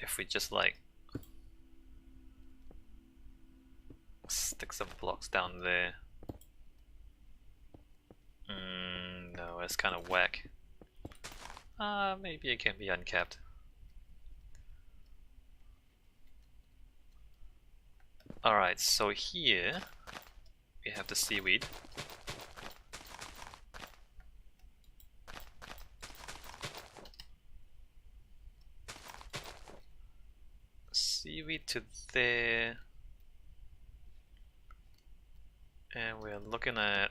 if we just like stick some blocks down there. No, it's kind of whack. Maybe it can be uncapped. Alright, so here we have the seaweed. Seaweed to there. And we're looking at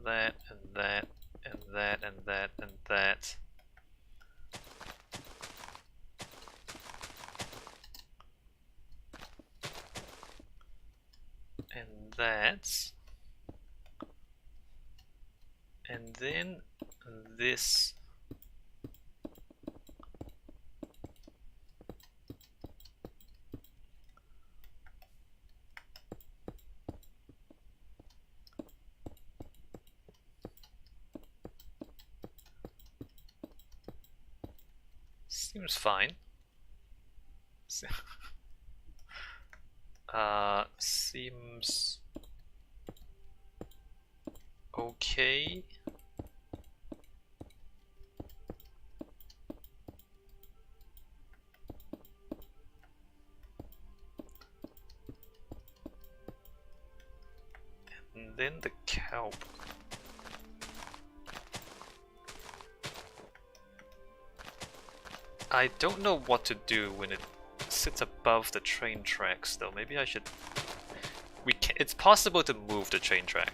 that and that and that and that and that. And that. And then this. Seems fine. Seems okay. And then the kelp. I don't know what to do when it sits above the train tracks though. Maybe I should... It's possible to move the train track.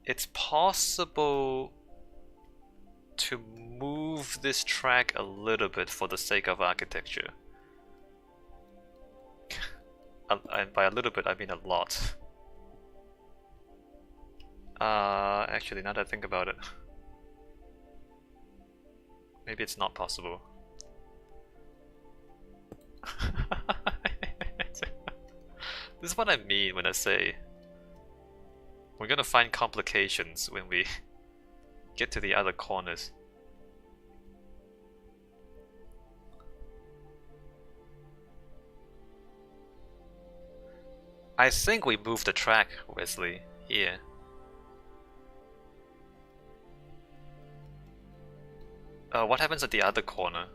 It's possible to move this track a little bit for the sake of architecture. And by a little bit, I mean a lot. Actually, now that I think about it, maybe it's not possible. This is what I mean when I say we're gonna find complications when we get to the other corners. I think we moved the track, Wesley, here. What happens at the other corner?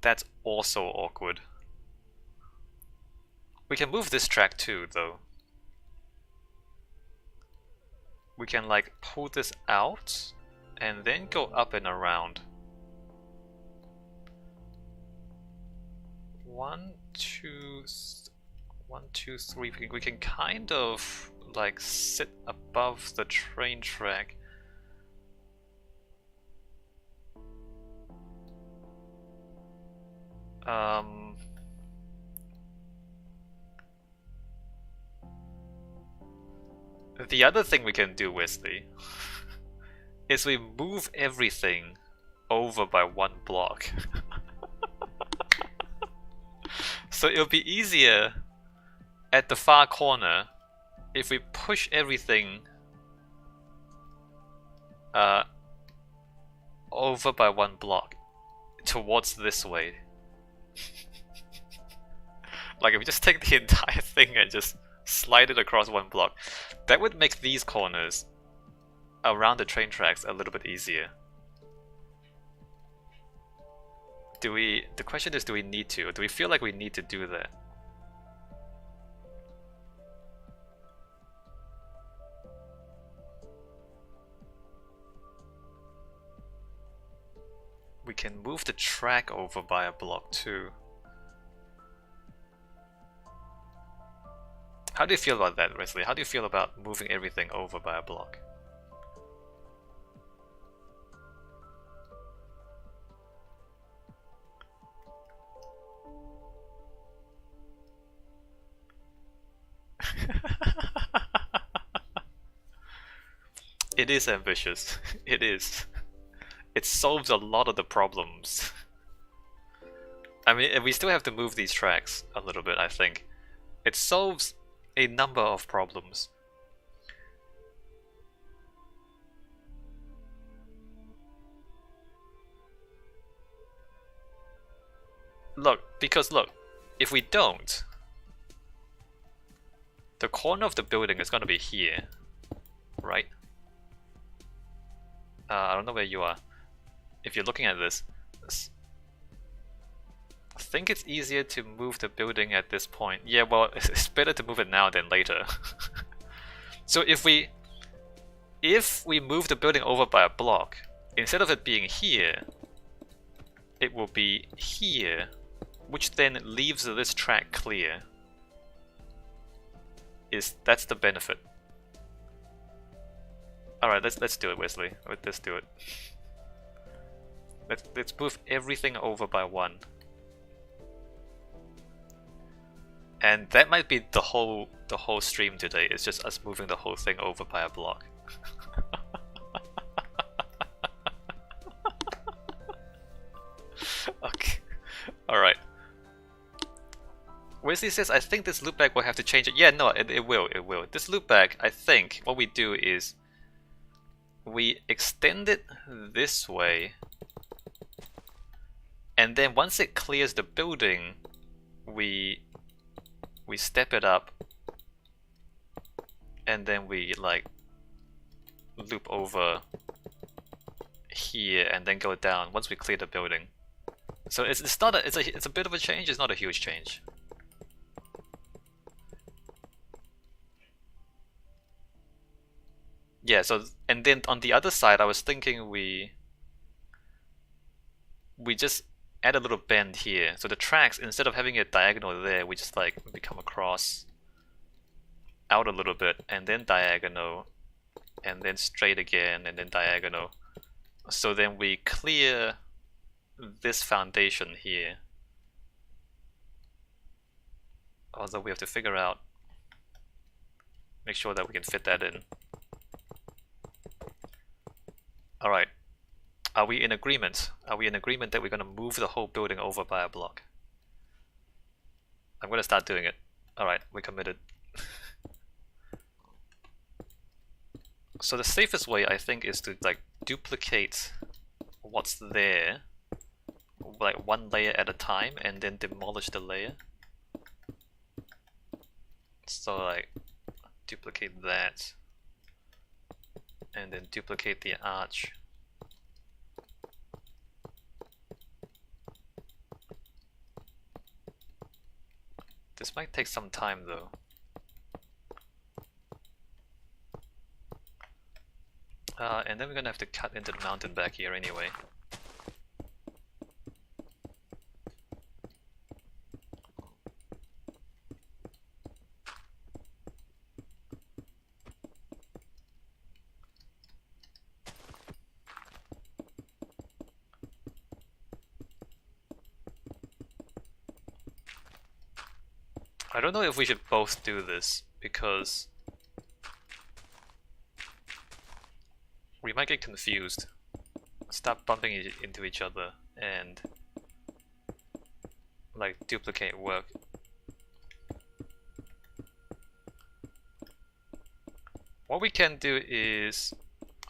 That's also awkward. We can move this track too, though. We can like pull this out and then go up and around. 1, 2, 1, 2, 3. We can kind of like sit above the train track. The other thing we can do, Wesley, is we move everything over by 1 block. So it'll be easier at the far corner if we push everything over by 1 block towards this way. Like if we just take the entire thing and just slide it across 1 block, that would make these corners around the train tracks a little bit easier. The question is, do we need to? Or do we feel like we need to do that? We can move the track over by a block too. How do you feel about that, Wesley? How do you feel about moving everything over by a block? It is ambitious. It is. It solves a lot of the problems. I mean, we still have to move these tracks a little bit, I think. It solves a number of problems. Look, because look, if we don't, the corner of the building is gonna be here, right? I don't know where you are. If you're looking at this, I think it's easier to move the building at this point. Yeah, well, it's better to move it now than later. So if we move the building over by a block, instead of it being here, it will be here, which then leaves this track clear. That's the benefit. All right, let's do it, Wesley. Let's do it. Let's move everything over by 1. And that might be the whole stream today. It's just us moving the whole thing over by a block. Okay. All right. Wesley says, I think this loopback will have to change it. Yeah, no, it will. This loopback, I think, what we do is we extend it this way, and then once it clears the building, we step it up, and then we like loop over here and then go down once we clear the building. So it's not it's a bit of a change. It's not a huge change. Yeah, so, and then on the other side, I was thinking we just add a little bend here. So the tracks, instead of having it diagonal there, we just like come across out a little bit, and then diagonal, and then straight again, and then diagonal. So then we clear this foundation here. Although we have to figure out, make sure that we can fit that in. Alright, are we in agreement? Are we in agreement that we're going to move the whole building over by a block? I'm going to start doing it. Alright, we're committed. So the safest way, I think, is to like duplicate what's there, like one layer at a time, and then demolish the layer. So like duplicate that, and then duplicate the arch. This might take some time though. And then we're gonna have to cut into the mountain back here anyway. I don't know if we should both do this, because we might get confused, start bumping into each other, and like duplicate work. What we can do is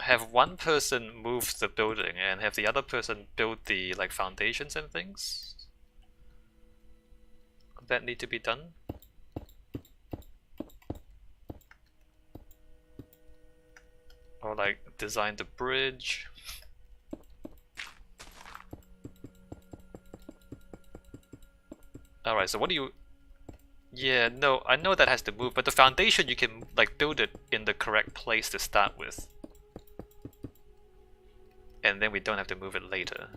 have one person move the building and have the other person build the like foundations and things that need to be done. Or like design the bridge. Alright, so what do you... Yeah, no, I know that has to move, but the foundation you can like build it in the correct place to start with. And then we don't have to move it later.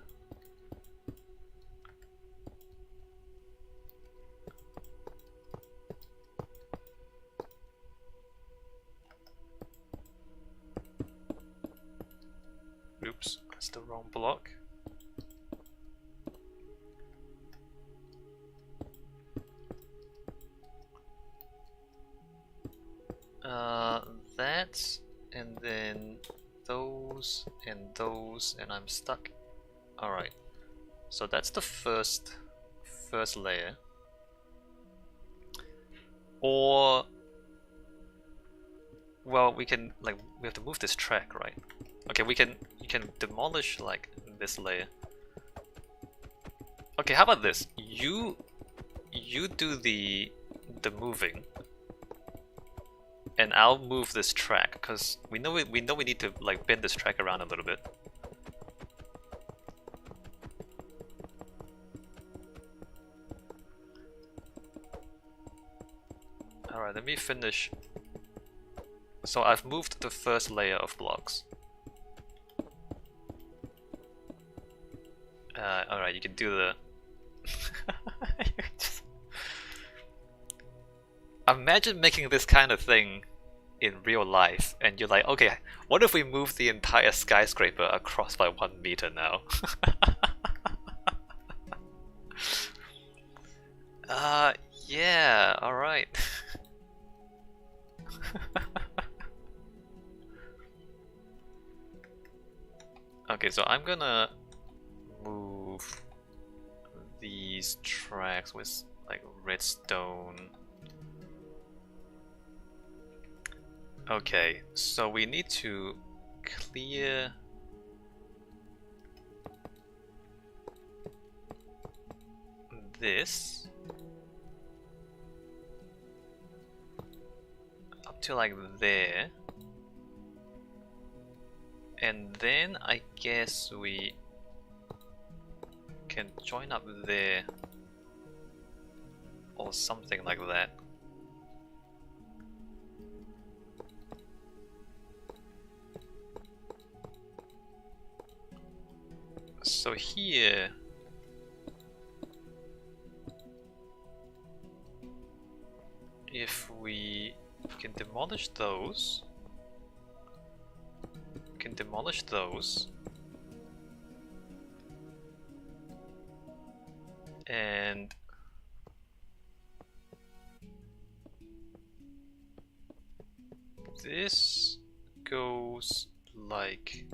Oops, that's the wrong block. That, and then those, and I'm stuck. Alright, so that's the first layer. Or, well, we can, like, we have to move this track, right? Okay, you can demolish, like, this layer. Okay, how about this? You do the moving, and I'll move this track because we know we need to like bend this track around a little bit. All right, let me finish. So I've moved the first layer of blocks. Alright, you can do the... Imagine making this kind of thing in real life, and you're like, okay, what if we move the entire skyscraper across by 1 meter now? Yeah, alright. Okay, so I'm gonna move these tracks with like redstone. Okay, so we need to clear this up to like there, and then I guess we can join up there or something like that. So here if we can demolish those, and this goes like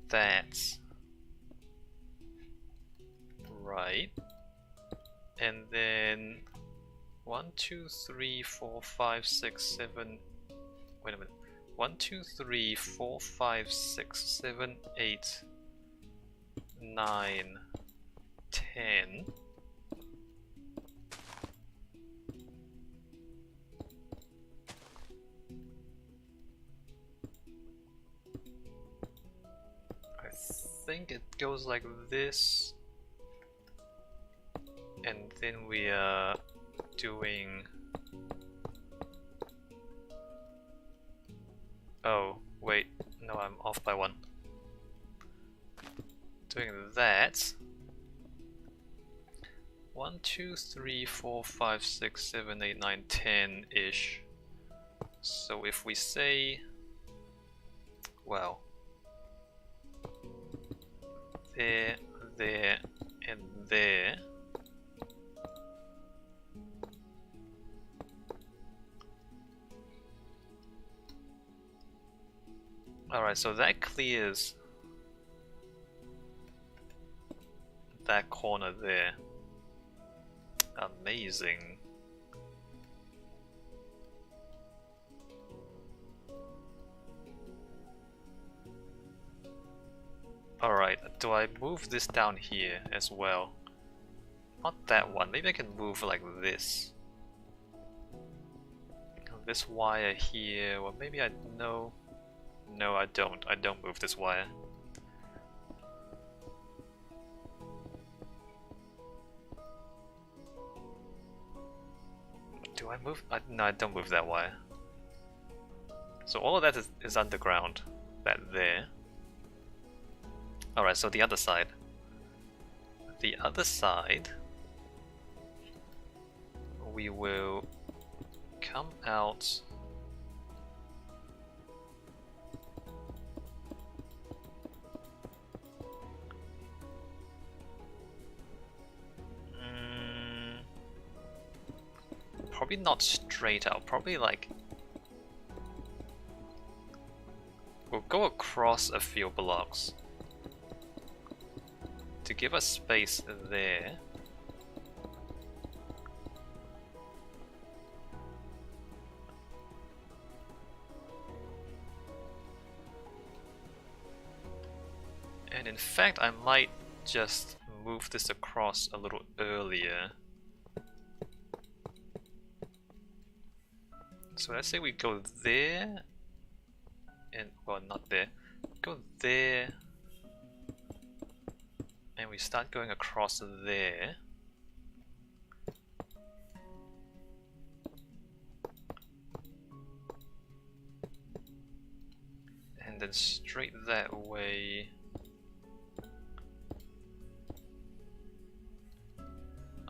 that, right? And then 1, 2, 3, 4, 5, 6, 7. Wait a minute. 1, 2, 3, 4, 5, 6, 7, 8, 9, 10. I think it goes like this. And then we are doing... Oh, wait, no, I'm off by 1. Doing that. 1, 2, 3, 4, 5, 6, 7, 8, 9, 10-ish. So if we say... well... there, there, and there... Alright, so that clears that corner there. Amazing. Alright, do I move this down here as well? Not that one, maybe I can move like this. This wire here, well maybe I know. No, I don't. I don't move this wire. Do I move? No, I don't move that wire. So all of that is underground. That there. Alright, so the other side. The other side, we will come out. Probably not straight out, probably like... we'll go across a few blocks to give us space there. And in fact, I might just move this across a little earlier. So let's say we go there, and well, not there, go there, and we start going across there. And then straight that way.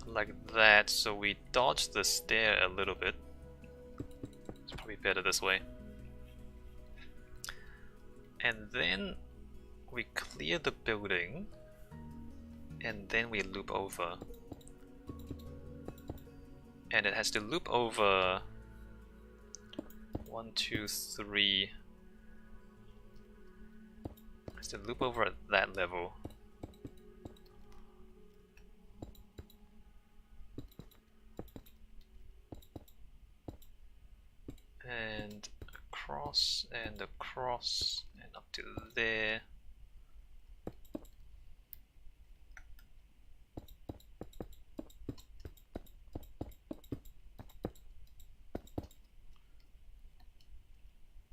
Like that, so we dodge the stair a little bit. It's probably better this way. And then we clear the building, and then we loop over. And it has to loop over 1, 2, 3. It has to loop over at that level. And across and across and up to there.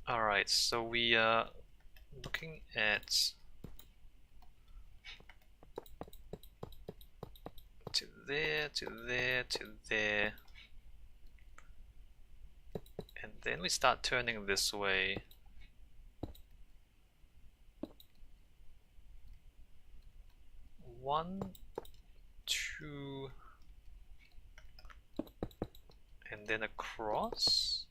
Alright, so we are looking at to there, to there, to there. And then we start turning this way. One, two, and then across.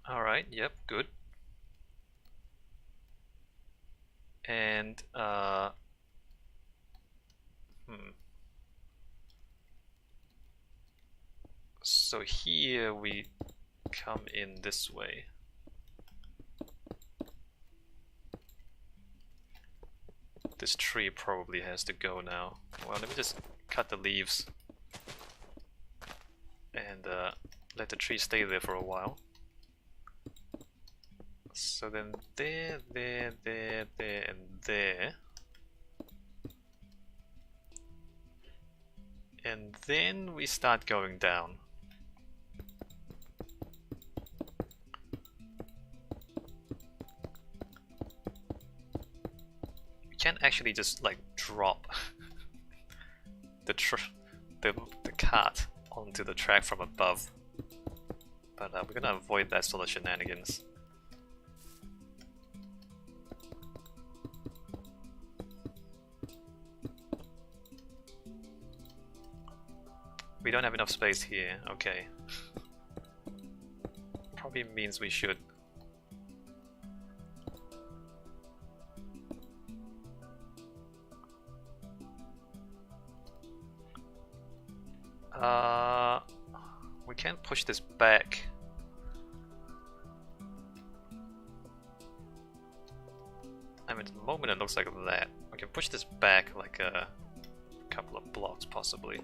Alright, yep, good. And so here we come in this way. This tree probably has to go now. Well, let me just cut the leaves and let the tree stay there for a while. So then there, there, there, there, and there. And then we start going down. We can't actually just like drop the cart onto the track from above. But we're gonna avoid that sort of shenanigans. We don't have enough space here, okay. Probably means we should. We can't push this back. I mean, at the moment it looks like that. We can push this back like a couple of blocks possibly.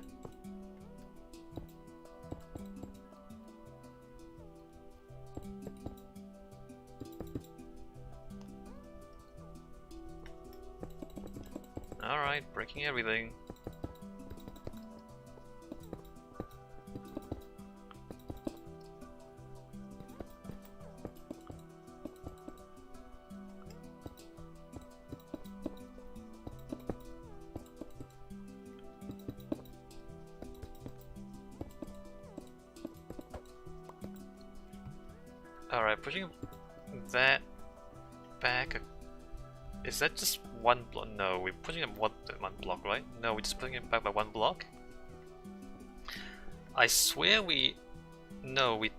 Alright, breaking everything. Alright, pushing that back. Is that just one block? No, we're pushing it one block, right? No, we're just putting it back by one block? I swear we... No, we